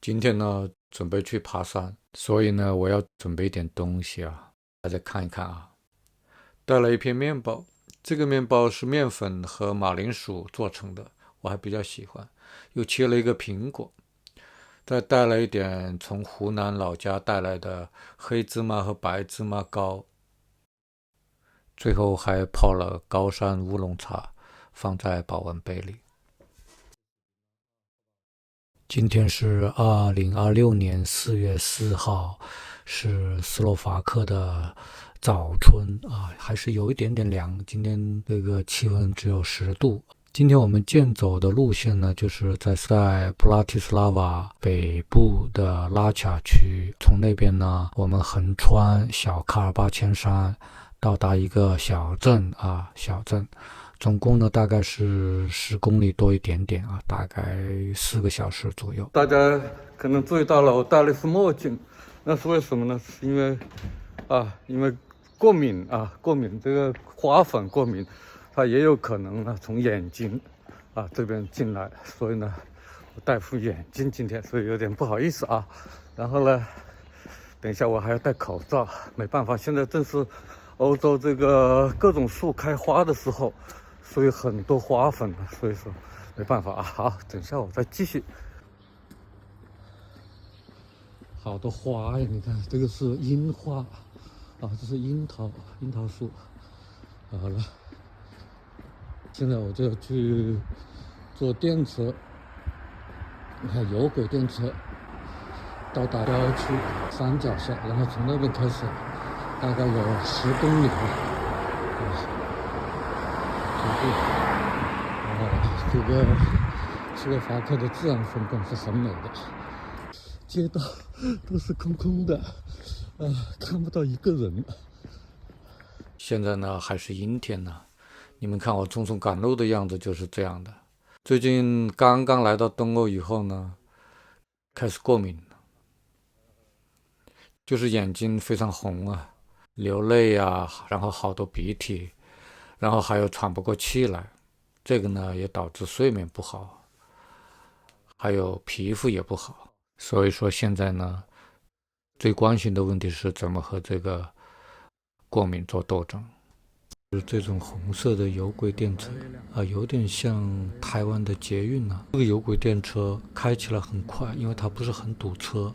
今天呢，准备去爬山，所以呢，我要准备一点东西啊，大家看一看啊。带了一片面包，这个面包是面粉和马铃薯做成的，我还比较喜欢。又切了一个苹果，再带了一点从湖南老家带来的黑芝麻和白芝麻糕，最后还泡了高山乌龙茶，放在保温杯里。今天是2026年4月4号，是斯洛伐克的早春啊，还是有一点点凉。今天这个气温只有10度。今天我们健走的路线呢，就是在布拉提斯拉瓦北部的拉恰区，从那边呢，我们横穿小喀尔巴阡山，到达一个小镇。总共呢大概是10公里多一点点啊，大概4个小时左右。大家可能注意到了，我戴了一副墨镜，那是为什么呢？是因为过敏这个花粉过敏，它也有可能呢从眼睛这边进来，所以呢我戴副眼镜今天，所以有点不好意思啊。然后呢，等一下我还要戴口罩，没办法，现在正是欧洲这个各种树开花的时候。所以很多花粉，所以说没办法啊。好，等一下我再继续。好多花呀，你看这个是樱花这是樱桃树。好了，现在我就要去坐电车，你看有轨电车到达郊区山脚下，然后从那边开始，大概有10公里这个斯洛伐克的自然风光是很美的，街道都是空空的，看不到一个人。现在呢还是阴天呢，你们看我匆匆赶路的样子就是这样的。最近刚刚来到东欧以后呢，开始过敏了，就是眼睛非常红啊，流泪啊，然后好多鼻涕，然后还有喘不过气来。这个呢也导致睡眠不好，还有皮肤也不好。所以说现在呢最关心的问题是怎么和这个过敏做斗争。就是这种红色的有轨电车有点像台湾的捷运啊。这个有轨电车开起来很快，因为它不是很堵车。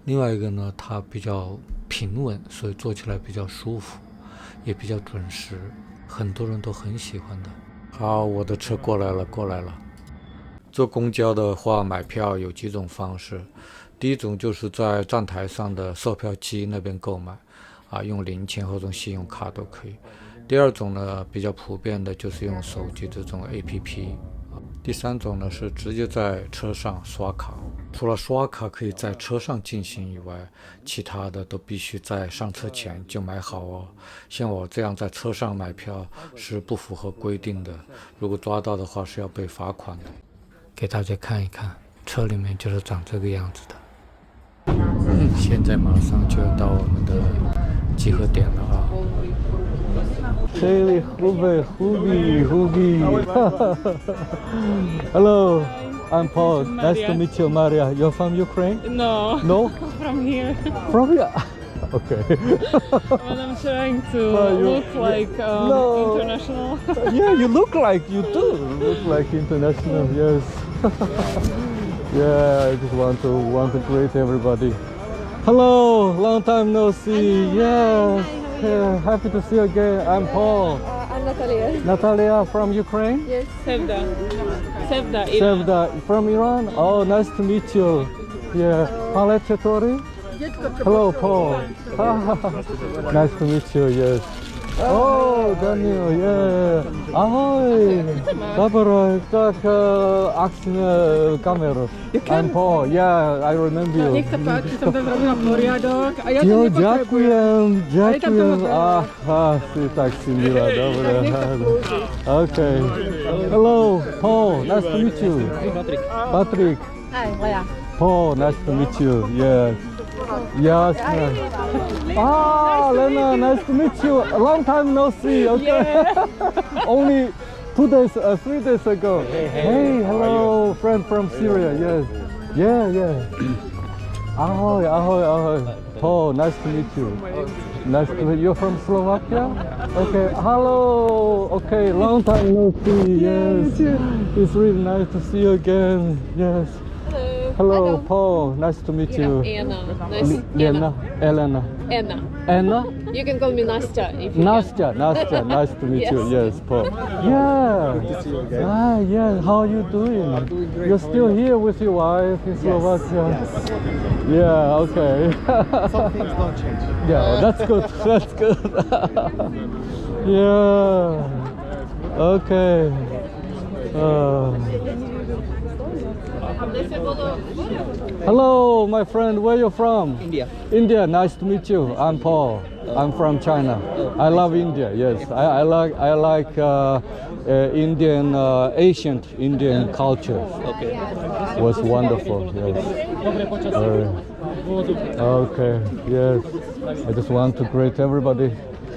另外一个呢，它比较平稳，所以坐起来比较舒服，也比较准时，很多人都很喜欢的。好，我的车过来了。坐公交的话，买票有几种方式。第一种就是在站台上的售票机那边购买用零钱或者信用卡都可以。第二种呢，比较普遍的就是用手机这种 APP。第三种呢是直接在车上刷卡。除了刷卡可以在车上进行以外，其他的都必须在上车前就买好哦。像我这样在车上买票是不符合规定的，如果抓到的话是要被罚款的。给大家看一看，车里面就是长这个样子的。现在马上就要到我们的集合点了啊。Hey, Hubi. Hello, I'm Paul. Nice to meet you, Maria. You're from Ukraine? No. No? From here. From here? Okay. But I'm trying to look like international. Yeah, you look like you do. Look like international, yes. Yeah, I just want to greet everybody. Hello, long time no see. Yes. Yeah, happy to see you again. I'm Paul. I'm Natalia. Natalia from Ukraine? Yes. Sevda, Iran. Sevda from Iran? Oh, nice to meet you. Yeah. Paletatori? Hello, Paul. Nice to meet you, yes. Oh, Daniel, yeah. Ahoy. Добрый, как акция камеру. I'm Paul, yeah, I remember you. Niech se páči, som to zrobila poriadok. A ja to Jo, nepotrebujem. ďakujem. Si tak si milá, dobre. Okay. Hello, Paul, nice to meet you. Patrick. Hi, Lea. Paul, nice to meet you, yeah. Yes, man. Lena, nice to meet you. A long time no see, okay? Yeah. Only 2 days, 3 days ago. Hey, hello, friend from Syria, yes. Yeah. Ahoy, ahoy, ahoy. Paul, nice to meet you. Nice to meet you. You're from Slovakia? Okay, hello. Okay, long time no see. Yes. It's really nice to see you again. Yes. Hello, Paul. Nice to meet you. Anna. Lena, Elena. Anna. Anna? You can call me Nastya if you Nastya, nice to meet you. Yes, Paul. Yeah. Ah, yeah. How are you doing? You're still here with your wife in Slovakia? Yeah, okay. Some things don't change. Yeah, that's good. That's good. Yeah. Okay. Hello, my friend. Where you from? India. India. Nice to meet you. I'm Paul. I'm from China. I love India. Yes, I like Indian, ancient Indian culture. Okay. It was wonderful. Yes. Okay. Yes. I just want to greet everybody.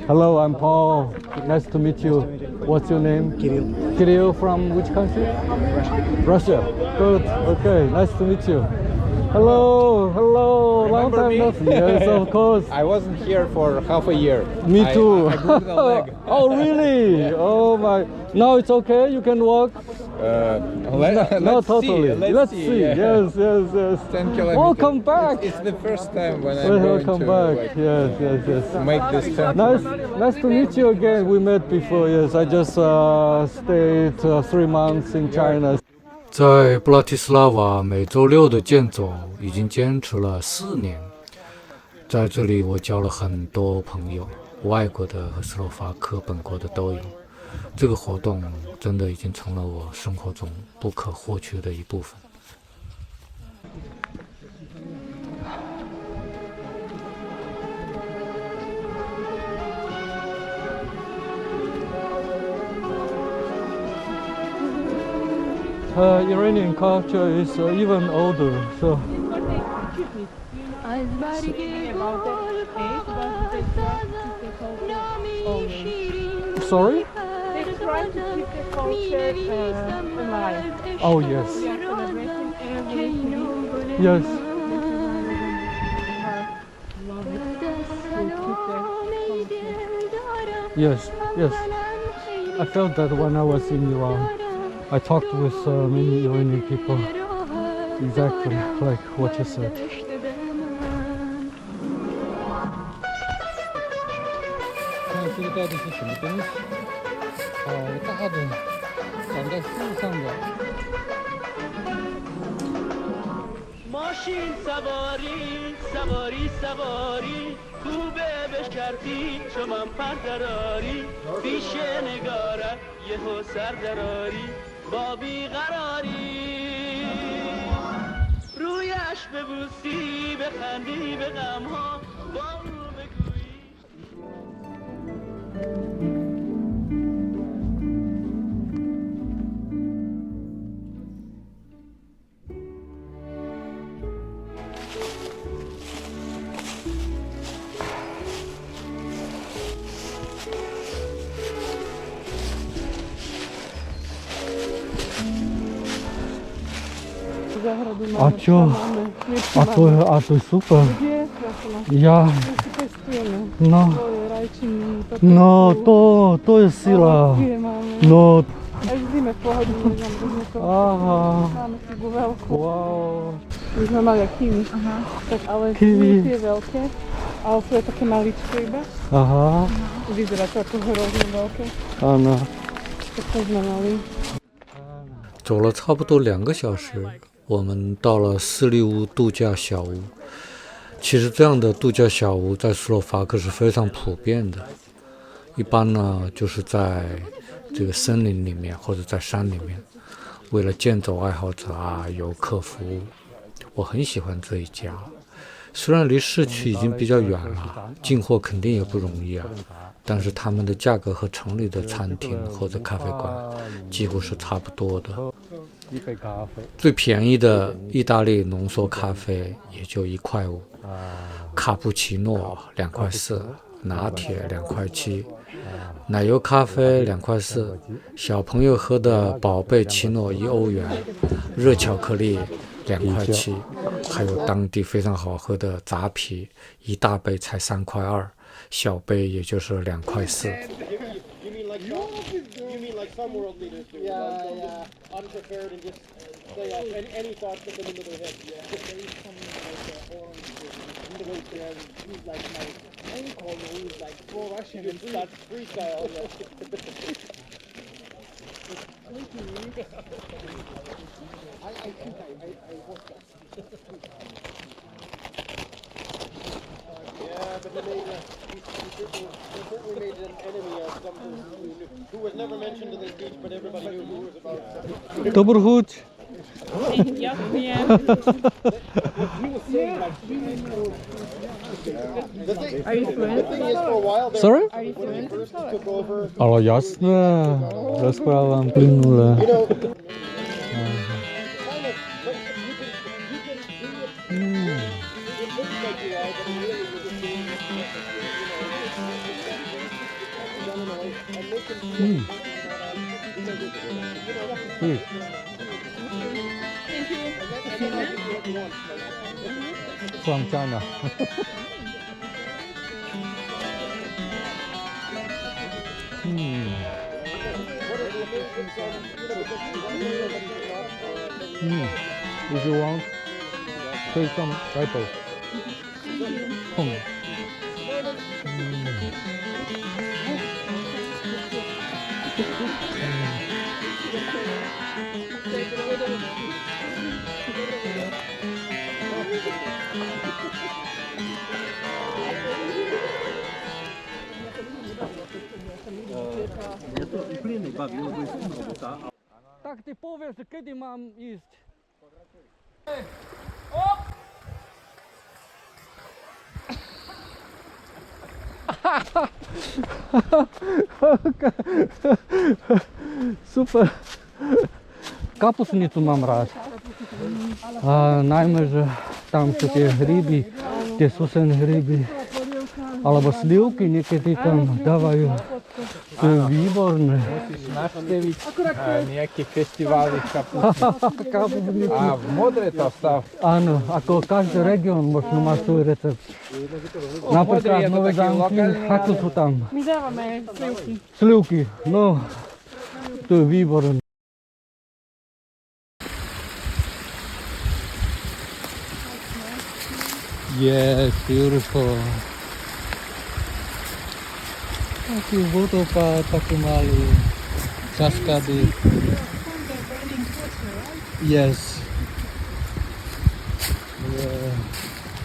Hello, I'm Paul. Nice to meet you. What's your name? Kirill. Kirill from which country? Russia. Good. Okay. Nice to meet you. Hello. Hello. Long Remember time me? no see. Yes, of course. I wasn't here for half a year. Me too. I broke the leg. Oh, really? Oh my. Now it's okay. You can walk. Not totally. Let's see. Yeah. Yes. 10 kilometers. Welcome back. It's the first time when I'm going Welcome to back. Yes. make this 10 Nice to meet you again. We met before. Yes, I just stayed 3 months in China. 在布拉提斯拉瓦每周六的健走已经坚持了4年，在这里我交了很多朋友，外国的和斯洛伐克本国的都有。这个活动真的已经成了我生活中不可或缺的一部分。Iranian culture is even older. So. Sorry? They try to keep the culture alive. Oh yes. Celebrating every week. Yes. Yes. I felt that when I was in Iran. I talked with many Iranian people. Exactly like what you said. 看这个到底是什么东西？好大的，长在树上的。ماشین سواری خوبه بشرطی چو من پردراری پیش نگارت یهو سردراری با بیقراری رویش ببوسی بخندی به غمها با او بگویی A čo? A to je super. Ja. No, to je sila. No. Až v zime pohodlne máme to. Aha. Máme chybu veľkú. Wow. My sme mali aj kiwi. Tak ale Kiwi. tie veľké. Ale sú aj také maličké iba. Aha. Vyzerá to ako hrozne veľké. Áno. Tak to sme mali. 走了差不多2个小时，我们到了斯利乌度假小屋。其实这样的度假小屋在斯洛伐克是非常普遍的，一般呢就是在这个森林里面或者在山里面，为了健走爱好者游客服务。我很喜欢这一家，虽然离市区已经比较远了，进货肯定也不容易但是他们的价格和城里的餐厅或者咖啡馆几乎是差不多的。最便宜的意大利浓缩咖啡也就1.5块，卡布奇诺2.4块，拿铁2.7块，奶油咖啡2.4块，小朋友喝的宝贝奇诺1欧元，热巧克力2.7块，还有当地非常好喝的扎啤，一大杯才3.2块，小杯也就是2.4块。Добрый путь. Are you fluent? Sorry? Are you fluent? Ale jasné, rozprávám plynule. From China. If you want, take some apple. Tak ty powiesz, kiedy mam iść? Super. Kapustnicu mám rád. A najmä, že tam sú tie hryby, tie susené hryby. Alebo slivky niekedy tam dávajú. To je výborné. Navšteviť nejaké festivály kapustnice. A v modre to stav. Áno, ako každý región možno má svoj recept. Napríklad Nové Zámky, ako sú tam? My dávame slivky. Slivky, no, to je výborné. Yes, beautiful. Taký vodopád, taký malý, kaskady. Yes. Yeah.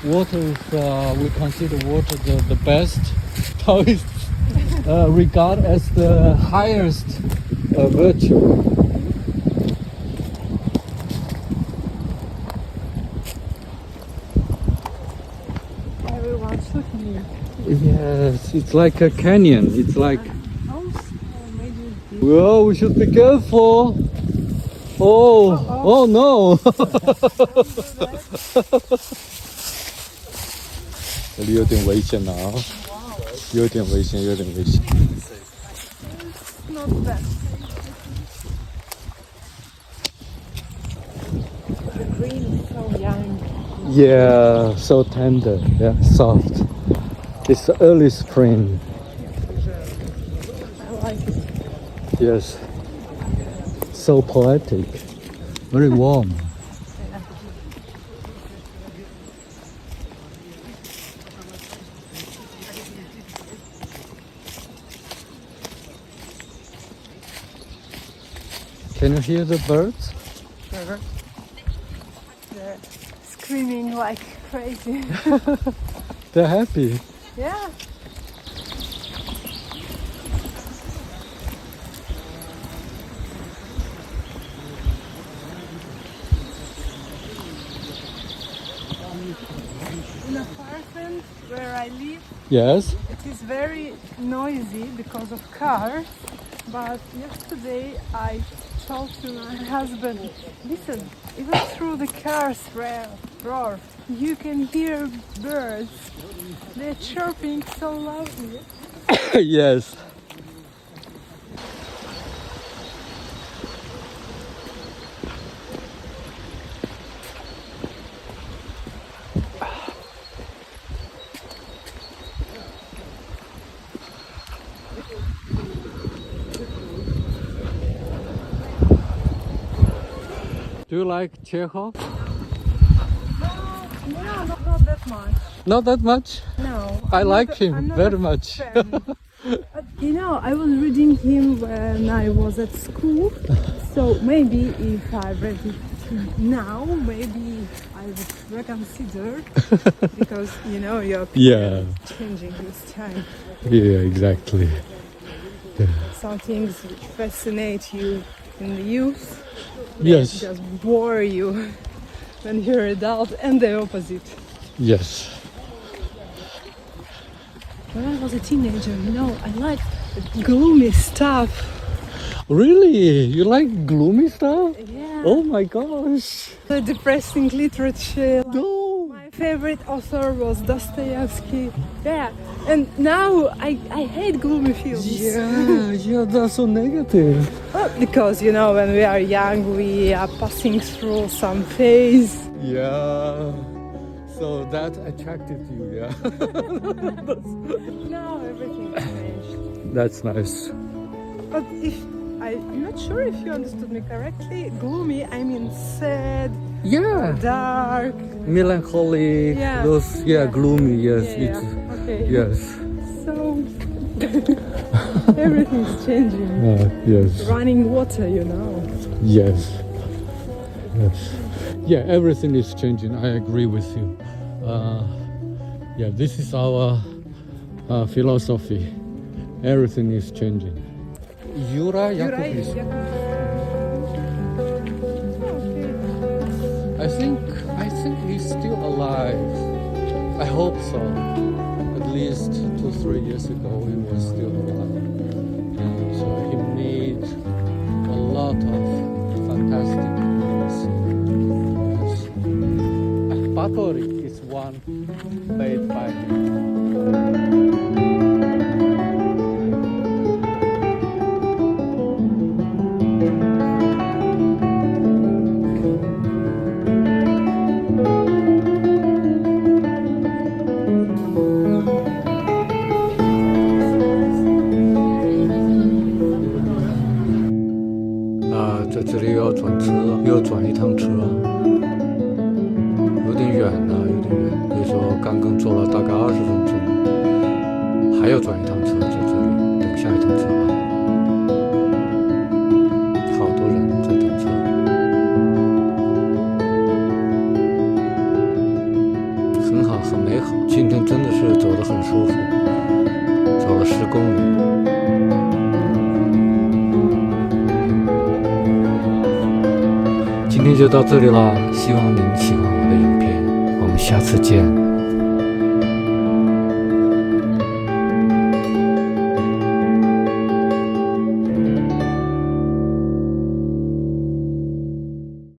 Water is, we consider water the best. Taoists regard as the highest virtue. Everyone's looking. Yes, it's like a canyon. It's like. Whoa, we should be careful. Oh no.这里有点危险了啊！有点危险，有点危险。 Not bad. The green is so young. Yeah, so tender. Yeah, soft. It's early spring. I like it. Yes. So poetic. Very warm. Can you hear the birds? They're screaming like crazy. They're happy. Yeah. In apartment where I live, Yes. it is very noisy because of cars. But yesterday I told to my husband, listen, even through the cars roar, you can hear birds. They're chirping so loudly. Yes. Do you like Chekhov? No, not that much. Not that much. No. I I'm like not a- him I'm not very a much. fan. But, I was reading him when I was at school. So maybe if I read it now, maybe I would reconsider. Because, your Yeah. opinion is changing with time. Yeah, exactly. Some things which fascinate you in the youth Yes. just bore you when you're adult, and the opposite. Yes. When I was a teenager, I liked gloomy stuff. Really? You like gloomy stuff? Yeah. Oh my gosh. The depressing literature. No. My favorite author was Dostoevsky. Yeah. And now I hate gloomy films. Yeah, that's so negative. Well, because, when we are young, we are passing through some phase. Yeah. So that attracted you, yeah. Now everything changed. That's nice. But I'm not sure if you understood me correctly. Gloomy, I mean sad, Yeah. dark. Melancholy. Yeah. Those, gloomy, yes. Yeah. Okay. Yes. So everything's changing. Yes. Running water, Yes. Yes. Yeah, everything is changing. I agree with you. This is our philosophy. Everything is changing. Yura Yakutis. I think he's still alive. I hope so. At least 2-3 years ago he was still alive. So he made a lot of fantastic movies. Yes. Patori is one made by him.在这里又要转车，又要转一趟车，有点远呢，有点远。比如说刚刚坐了大概20分钟，还要转一趟车，在这里等下一趟车啊。好多人在等车，很好，很美好。今天真的是走得很舒服，走了10公里。今天就到这里了，希望您喜欢我的影片，我们下次见。